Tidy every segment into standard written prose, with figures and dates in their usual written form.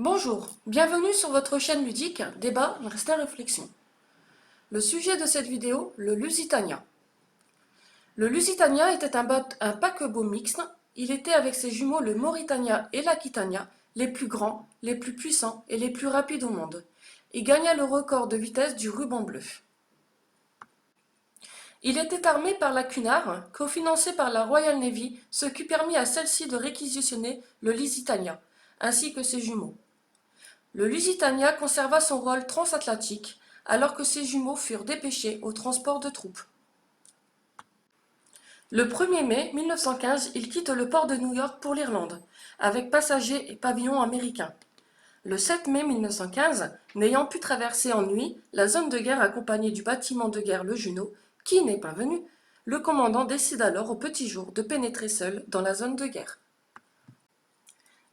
Bonjour, bienvenue sur votre chaîne ludique Débat, reste à réflexion. Le sujet de cette vidéo, le Lusitania. Le Lusitania était un paquebot mixte. Il était avec ses jumeaux le Mauritania et l'Aquitania, les plus grands, les plus puissants et les plus rapides au monde. Il gagna le record de vitesse du ruban bleu. Il était armé par la Cunard, cofinancé par la Royal Navy, ce qui permit à celle-ci de réquisitionner le Lusitania, ainsi que ses jumeaux. Le Lusitania conserva son rôle transatlantique, alors que ses jumeaux furent dépêchés au transport de troupes. Le 1er mai 1915, il quitte le port de New York pour l'Irlande, avec passagers et pavillons américains. Le 7 mai 1915, n'ayant pu traverser en nuit la zone de guerre accompagné du bâtiment de guerre le Juno, qui n'est pas venu, le commandant décide alors au petit jour de pénétrer seul dans la zone de guerre.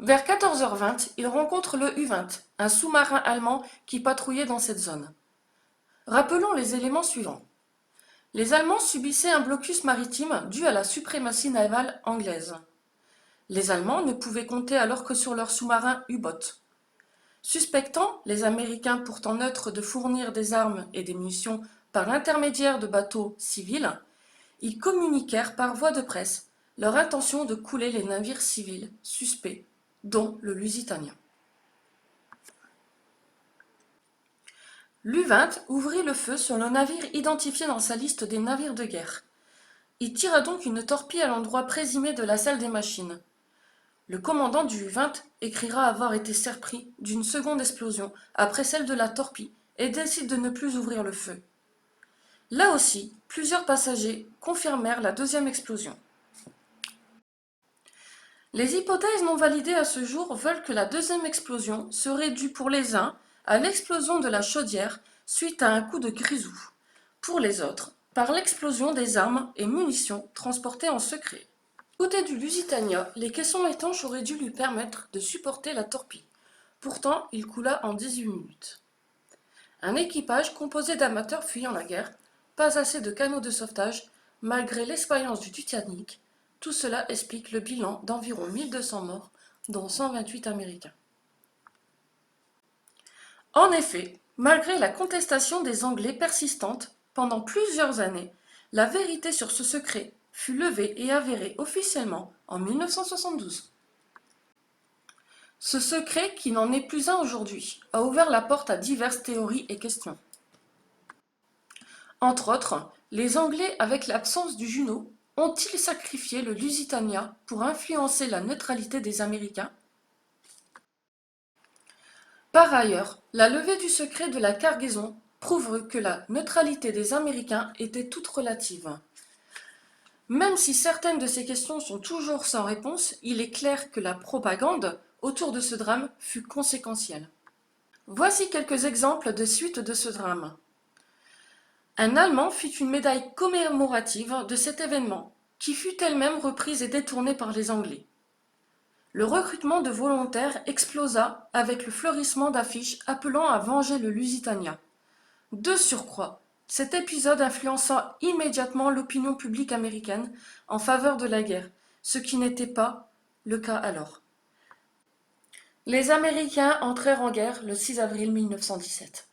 Vers 14h20, il rencontre le U-20, un sous-marin allemand qui patrouillait dans cette zone. Rappelons les éléments suivants. Les Allemands subissaient un blocus maritime dû à la suprématie navale anglaise. Les Allemands ne pouvaient compter alors que sur leurs sous-marins U-boat. Suspectant les Américains pourtant neutres de fournir des armes et des munitions par l'intermédiaire de bateaux civils, ils communiquèrent par voie de presse leur intention de couler les navires civils suspects, dont le Lusitania. L'U-20 ouvrit le feu sur le navire identifié dans sa liste des navires de guerre. Il tira donc une torpille à l'endroit présumé de la salle des machines. Le commandant du U-20 écrira avoir été surpris d'une seconde explosion après celle de la torpille et décide de ne plus ouvrir le feu. Là aussi, plusieurs passagers confirmèrent la deuxième explosion. Les hypothèses non validées à ce jour veulent que la deuxième explosion serait due pour les uns à l'explosion de la chaudière suite à un coup de grisou, pour les autres par l'explosion des armes et munitions transportées en secret. Du côté du Lusitania, les caissons étanches auraient dû lui permettre de supporter la torpille. Pourtant, il coula en 18 minutes. Un équipage composé d'amateurs fuyant la guerre, pas assez de canaux de sauvetage, malgré l'expérience du Titanic. Tout cela explique le bilan d'environ 1200 morts, dont 128 Américains. En effet, malgré la contestation des Anglais persistante pendant plusieurs années, la vérité sur ce secret fut levée et avérée officiellement en 1972. Ce secret, qui n'en est plus un aujourd'hui, a ouvert la porte à diverses théories et questions. Entre autres, les Anglais, avec l'absence du Juno, ont-ils sacrifié le Lusitania pour influencer la neutralité des Américains? Par ailleurs, la levée du secret de la cargaison prouve que la neutralité des Américains était toute relative. Même si certaines de ces questions sont toujours sans réponse, il est clair que la propagande autour de ce drame fut conséquentielle. Voici quelques exemples de suites de ce drame. Un Allemand fit une médaille commémorative de cet événement, qui fut elle-même reprise et détournée par les Anglais. Le recrutement de volontaires explosa avec le fleurissement d'affiches appelant à venger le Lusitania. De surcroît, cet épisode influença immédiatement l'opinion publique américaine en faveur de la guerre, ce qui n'était pas le cas alors. Les Américains entrèrent en guerre le 6 avril 1917.